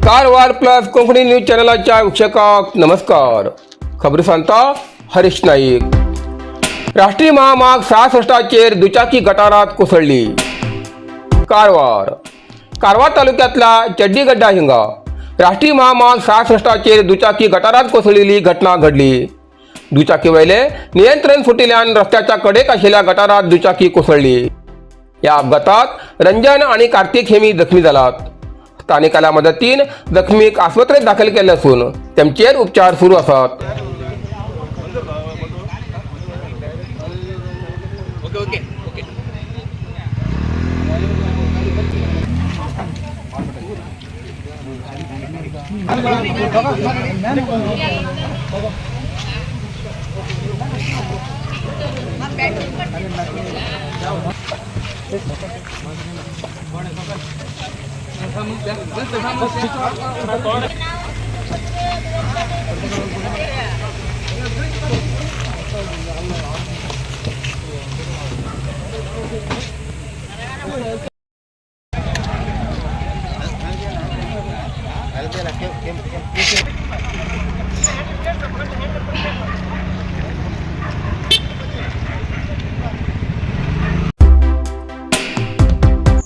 Karwar plus Konkani news चॅनलाच्या वीक्षकांक नमस्कार. खबरी सांगता हरीश नाईक. राष्ट्रीय महामार्ग 66चेर दुचाकी गटारात कोसळली. कारवार तालुक्यातल्या चड्डीगड्डा हिंगा राष्ट्रीय महामार्ग 66चेर दुचाकी गटारात कोसळलेली घटना घडली. दुचाकी वयले नियंत्रण सुटिल्ल्यान रस्त्याच्या कडेक आशिल्ल्या गटारात दुचाकी कोसळली. या अपघातात रंजन आणि कार्तिक हेमी जखमी जालात. स्थानिकांच्या मदतीन जखमीक आस्पत्रेत दाखल केले असून त्यांचेर उपचार सुरू आसात.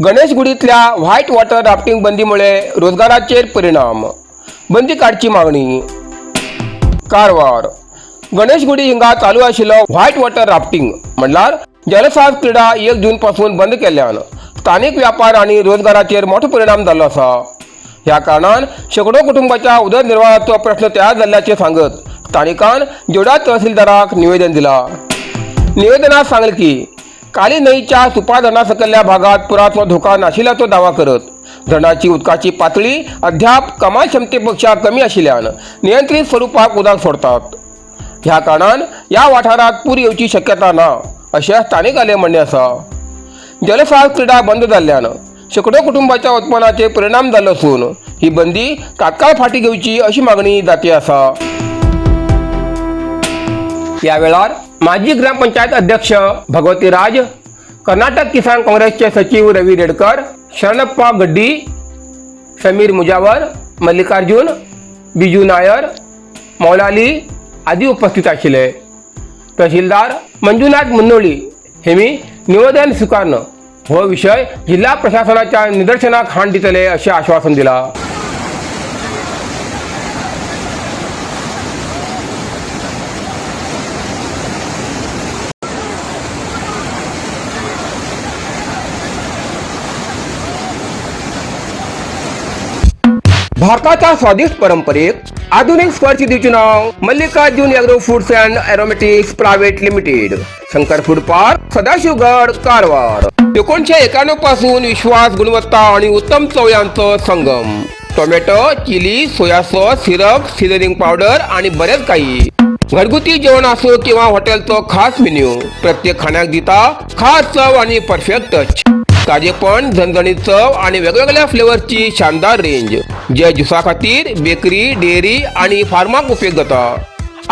गणेशगुडीतल्या व्हाईट वॉटर राफ्टिंग बंदीमुळे रोजगाराचेर परिणाम. बंदी काडची मागणी. कारवार गणेशगुडी हिंगा चालू आशिल्लो व्हाईट वॉटर राफ्टिंग म्हणल्यार जलसाज क्रीडा 1 जून पासून बंद केल्ल्यान स्थानिक व्यापार आणि रोजगाराचेर मोठो परिणाम जाल्लो आसा. ह्या कारणान शेकडो कुटुंबाच्या उदरनिर्वाहाचो प्रश्न तयार जाल्ल्याचे सांगत स्थानिकान जोडा तहसीलदाराक निवेदन दिला. निवेदनात सांगले की काली न्हंयच्या सुपा धरणा सकयल्ल्या भागात पुराचो धोका नाशिल्ल्याचो दावा करत धरणाची उदकाची पातळी अद्याप कमाल क्षमतेपेक्षा कमी आशिल्ल्यान नियंत्रित स्वरूपाक उदक सोडतात. ह्या कारणान या वाठारात पूर येवची शक्यता ना अशें स्थानिकांचें म्हणणें आसा. जलसाज क्रीडा बंद जाल्ल्यान शेकडो कुटुंबाच्या उत्पन्नाचेर परिणाम जाल्लो असून ही बंदी तात्काळ फाटी घेवची अशी मागणी जाती आसा. या वेळार माजी ग्रामपंचायत अध्यक्ष भगवती राज, कर्नाटक किसान काँग्रेसचे सचिव रवी रेडकर, शरणप्पा गड्डी, समीर मुजावर, मल्लिकार्जुन, बिजू नायर, मौलाली आदी उपस्थित आशिल्ले. तहसीलदार मंजुनाथ मुन्नोळी हेमी निवेदन स्वीकारन हो विषय जिल्हा प्रशासनाच्या निदर्शनाक हाड दितले अशें आश्वासन दिला. भारताच्या स्वादिष्ट परंपरेक आधुनिक स्पर्श दिवचे नाव Mallikarjun agro foods and aromatics private limited, Shankar food park, Sadashivgad, Karwar. 1991 पासून विश्वास, गुणवत्ता आणि उत्तम चव यांचो संगम. Tomato, chilli, soya sauce, syrup, seasoning powder आणि बरेच काही. घरगुती जेवण असो किंवा हॉटेलचो खास मेन्यू, प्रत्येक खाण्याक दिता खास चव आणि परफेक्ट टच. ताजेपण, झणझणीत चव आणि वेगवेगळ्या फ्लेवरची शानदार रेंज, जे ज्युसा खातीर, बेकरी, डेअरी आणि फार्माक उपयोग जाता.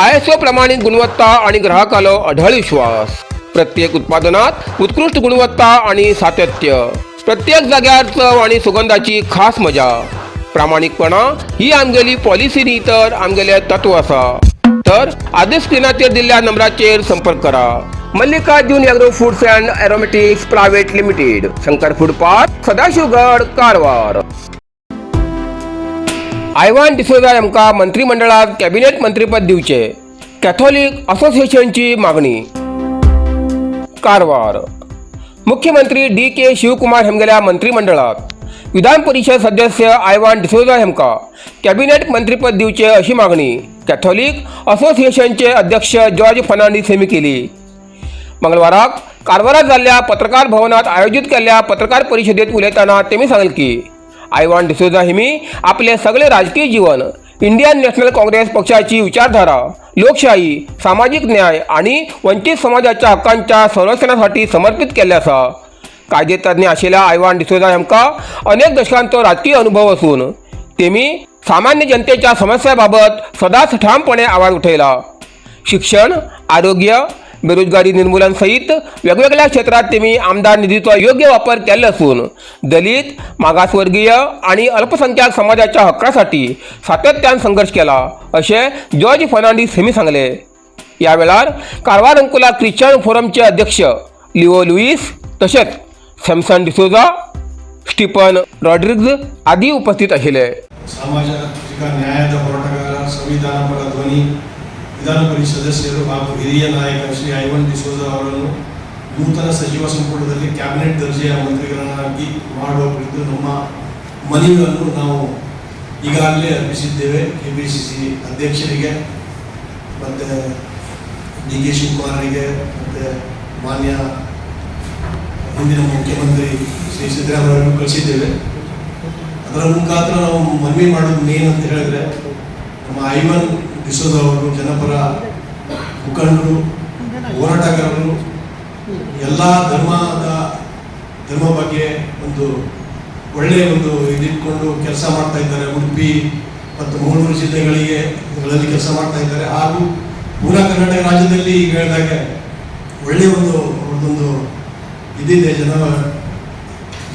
ISO प्रमाणित गुणवत्ता आणि ग्राहकालो अढळ विश्वास. प्रत्येक उत्पादनात उत्कृष्ट गुणवत्ता आणि सातत्य. प्रत्येक जाग्यार चव आणि सुगंधाची खास मजा. प्रामाणिकपणा ही आमगेली पॉलिसी न्ही तर आमगेले तत्व आसा. तर आधी स्क्रीनाचेर दिल्ल्या नंबराचेर संपर्क करा. Mallikarjun agro foods and aromatics private limited, Shankar food park, Sadashivgad, Karwar. Ivan D'Souza यांका मंत्रिमंडळात कॅबिनेट मंत्रीपद दिवचे, कॅथोलिक असोसिएशनची मागणी. कारवार मुख्यमंत्री DK शिवकुमार हेमगेल्या मंत्रिमंडळात विधान परिषद सदस्य आयवान डिसोजा हेमका कॅबिनेट मंत्रीपद दिवचे अशी मागणी कॅथोलिक असोसिएशनचे अध्यक्ष जॉर्ज फर्नांडीस हेमी केली. मंगळवाराक कारवारात जाल्ल्या पत्रकार भवनात आयोजित केल्ल्या पत्रकार परिषदेत उलयतना तेमी सांगले की आयवान डिसोजा हेमी आपले सगळे राजकीय जीवन इंडियन नॅशनल काँग्रेस पक्षाची विचारधारा, लोकशाही, सामाजिक न्याय आणि वंचित समाजाच्या हक्कांच्या संरक्षणासाठी समर्पित केले आसा. कायदेतज्ञ आशिल्ल्या आयवान डिसोजा हेमका अनेक दशकांचो राजकीय अनुभव असून तेमी सामान्य जनतेच्या समस्यांबाबत सदांच ठामपणे आवाज उठयला. शिक्षण, आरोग्य, बेरोजगारी निर्मूलन सहित वेगवेगळ्या क्षेत्रात त्यांनी आमदार निधीचा योग्य वापर केला असून दलित, मागासवर्गीय आणि अल्पसंख्याक समाजाच्या हक्कासाठी सातत्याने संघर्ष केला असे जॉर्ज फर्नांडिस यांनी सांगले. या वेळार कारवार अंकुला ख्रिश्चन फोरमचे अध्यक्ष लिओ लुईस तसेच सॅमसन डिसोजा, स्टीफन रॉड्रिग्ज आदी उपस्थित आशिल्ले. ಸಾಮಾಜಿಕ ನ್ಯಾಯದ ಹೋರಾಟಗಾರ, ಸಂವಿಧಾನ ಪರ ಧ್ವನಿ, ವಿಧಾನ ಪರಿಷತ್ ಸದಸ್ಯರು ಹಾಗೂ ಹಿರಿಯ ನಾಯಕ ಶ್ರೀ ಐವನ್ ಡಿಸೋಜಾ ಅವರನ್ನು ನೂತನ ಸಚಿವ ಸಂಪುಟದಲ್ಲಿ ಕ್ಯಾಬಿನೆಟ್ ದರ್ಜೆಯ ಮಂತ್ರಿಗಳನ್ನಾಗಿ ಮಾಡುವ ಕುರಿತು ನಮ್ಮ ಮನವಿಯನ್ನು ನಾವು ಈಗಾಗಲೇ ಅರ್ಪಿಸಿದ್ದೇವೆ. ಕೆಪಿಸಿಸಿ ಅಧ್ಯಕ್ಷರಿಗೆ ಮತ್ತು ಡಿ ಕೆ ಶಿವಕುಮಾರರಿಗೆ ಮತ್ತು ಮಾನ್ಯ ಹಿಂದಿನ ಮುಖ್ಯಮಂತ್ರಿ ಶ್ರೀ ಸಿದ್ದರಾಮಯ್ಯ ಕಳಿಸಿದ್ದೇವೆ. ಅದರ ಮುಖಾಂತರ ನಾವು ಮನವಿ ಮಾಡೋದು ಮೇನ್ ಅಂತ ಹೇಳಿದ್ರೆ, ನಮ್ಮ ಐವನ್ ಡಿಸೋಜಾ ಅವರು ಜನಪರ ಮುಖಂಡರು, ಹೋರಾಟಗಾರರು, ಎಲ್ಲ ಧರ್ಮ ಬಗ್ಗೆ ಒಂದು ಒಳ್ಳೆಯ ಒಂದು ಇದಿಟ್ಕೊಂಡು ಕೆಲಸ ಮಾಡ್ತಾ ಇದ್ದಾರೆ. ಉಡುಪಿ ಮತ್ತು ಮೂರು ಜಿಲ್ಲೆಗಳಲ್ಲಿ ಕೆಲಸ ಮಾಡ್ತಾ ಇದ್ದಾರೆ. ಹಾಗೂ ಪೂರ್ವ ಕರ್ನಾಟಕ ರಾಜ್ಯದಲ್ಲಿ ಈಗ ಹೇಳಿದಾಗ ಒಳ್ಳೆಯ ಒಂದು ಇದಿದೆ,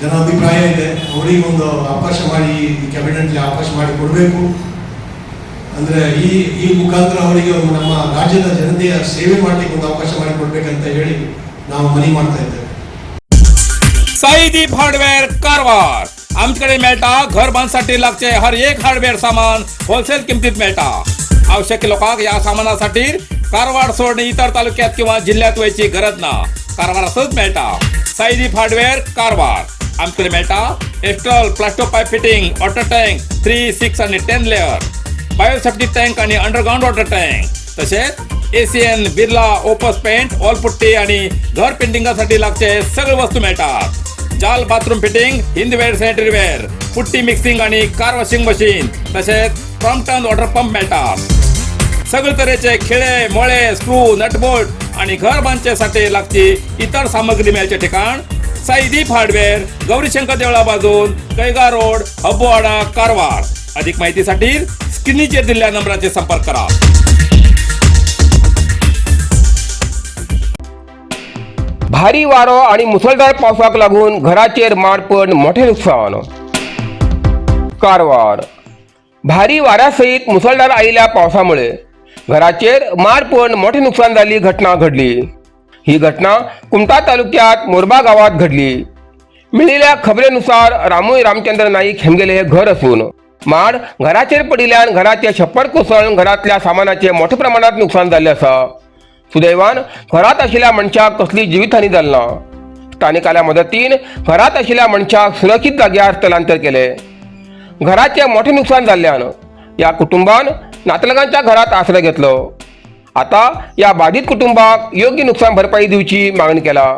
ಜನ ಅಭಿಪ್ರಾಯ ಇದೆ. ಅವರಿಗೆ ಒಂದು ಅವಕಾಶ ಮಾಡಿ, ಕ್ಯಾಬಿನೆಟ್ಲಿ ಅವಕಾಶ ಮಾಡಿ ಕೊಡಬೇಕು. ಅಂದರೆ ಈ ಮುಖಾಂತರ ಅವರಿಗೆ ನಮ್ಮ ರಾಜ್ಯದ ಜನತೆಯ ಸೇವೆ ಮಾಡಲಿಕ್ಕೆ ಒಂದು ಅವಕಾಶ ಮಾಡಿ ಕೊಡ್ಬೇಕಂತ ಹೇಳಿ ನಾವು ಮನವಿ ಮಾಡ್ತಾ ಇದ್ದೇವೆ. साईदीप हार्डवेअर कारवार. आमच्याकडे मेळटा घर बांधसाठी लागचे हर एक हार्डवेअर सामान होलसेल किमतीत मेळटा. आवश्यक लोकांक या सामानासाठी कारवार सोडून इतर तालुक्यात किंवा जिल्ह्यात वयची गरज ना. कारवारातच मेळटा. साईदीप हार्डवेअर कारवार. आमच्याकडे मेळटा Astral, Plasto pipe fitting, water tank 3, 6 आणि 10 लेअर, बायोसेफ्टी टँक आणि अंडरग्राउंड वॉटर टँक, तसेच ACN, Birla, Opus paint, all putty आणि घर पेंटिंगासाठी लागचे सगळे वस्तू मिळतात. जाल bathroom fitting, Hindware, sanitary ware, putty mixing आणि कार वॉशिंग मशीन, तसेच प्रॉम्प्टन वॉटर पंप मिळतात. सगळे तऱ्हेचे खिळे, मोळे, स्क्रू, नटबोल्ट आणि घर बांधण्यासाठी लागची इतर सामग्री मिळायचे ठिकाण साईदीप हार्डवेअर, गौरीशंकर देवळा बाजून, कैगा रोड, हब्बुवाडा, कारवार. अधिक माहितीसाठी स्क्रीनवर दिलेल्या नंबराचे संपर्क करा. भारी वारो आणि मुसळधार पावसाक लागून घराचेर मार पडून मोठे नुकसान. कारवार. भारी वाऱ्यासहित मुसळधार आयिल्ल्या पावसामुळे घराचेर मार पडून मोठे नुकसान झाली घटना घडली. ही घटना कुमटा तालुक्यात मोरबा गावात घडली. मिळालेल्या खबरेनुसार रामोई रामचंद्र नाईक हेमगेले हे घर असून माड घराचेर पडिल्ल्यान घराचे छप्पर कोसळून घरातल्या सामानाचे मोठ्या प्रमाणात नुकसान झाले असा. सुदैवान घरात आशिल्ल्या मनशाक कसली जीवितहानी जाली ना. स्थानिकांच्या मदतीन घरात आशिल्ल्या मनशाक सुरक्षित जाग्यार स्थलांतर केले. घराचे मोठे नुकसान जाल्ल्यान या कुटुंबान नातलगांच्या घरात आश्रय घेतलो. आता या बाधित कुटुंबाक योग्य नुकसान भरपाई दिवची मागणी केला.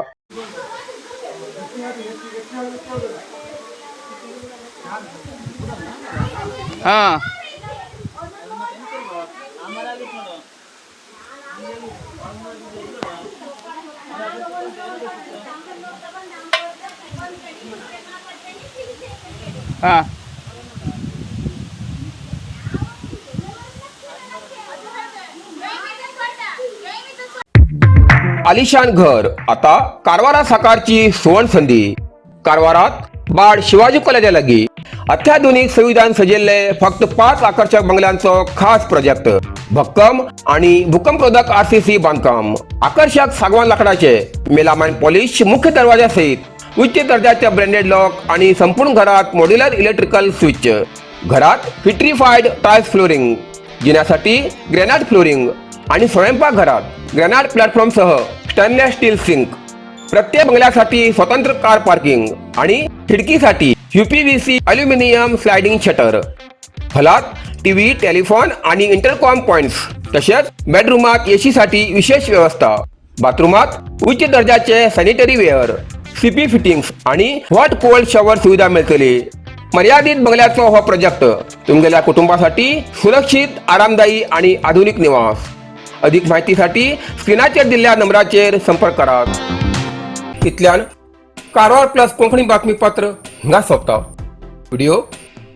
हाँ हाँ आलिशान घर आता कारवारा साकारची सुवर्ण संधी. कारवारात बाळ शिवाजी कॉलेजा लागीं अत्याधुनिक सुविधान सजिल्ले फक्त 5 आकर्षक बंगल्यांचो खास प्रोजेक्ट. भक्कम आणि भूकंपरोधक आरसीसी बांधकाम, आकर्षक सागवान लाकडाचे मेलामाइन पॉलिश मुख्य दरवाजा सहित उच्च दर्जाचे ब्रँडेड लॉक आणि संपूर्ण घरात मॉड्युलर इलेक्ट्रिकल स्विच. घरात विट्रिफाईड टाइल्स फ्लोरिंग, जिन्यासाठी ग्रेनाइट फ्लोरिंग आणि स्वयंपाकघरात ग्रेनाइट प्लॅटफॉर्मसह स्टेनलेस स्टील सिंक. प्रत्येक बंगल्यासाठी स्वतंत्र कार पार्किंग आणि खिडकीसाठी UPVC अल्युमिनियम स्लायडिंग शटर. हॉलात टीव्ही, टेलिफोन आणि इंटरकॉम पॉइंट्स. तसेच बेडरूमात AC साठी विशेष व्यवस्था. बाथरूमात उच्च दर्जाचे सॅनिटरी वेअर, CP फिटिंग्स आणि हॉट कोल्ड शॉवर सुविधा मिळतली. मर्यादित बंगल्याचो हो प्रोजेक्ट तुमच्या कुटुंबासाठी सुरक्षित, आरामदायी आणि आधुनिक निवास. अधिक माहितीसाठी स्क्रीनाचेर दिलेल्या नंबराचेर संपर्क करा. इतल्यान कारवार प्लस कोंकणी बातमीपत्र हिंगा सोंपता. व्हिडिओ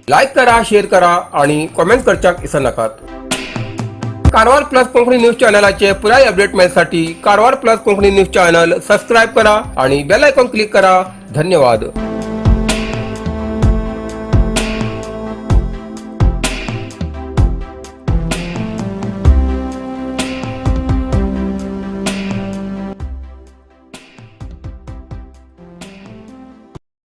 लाईक करा, शेअर करा आणि कमेंट करच्याक विसरू नाकात. कारवार प्लस कोंकणी न्यूज चॅनलाचे पुराय अपडेट मिळण्यासाठी Karwar plus Konkani news channel subscribe करा आणि बेल आयकॉन क्लिक करा. धन्यवाद.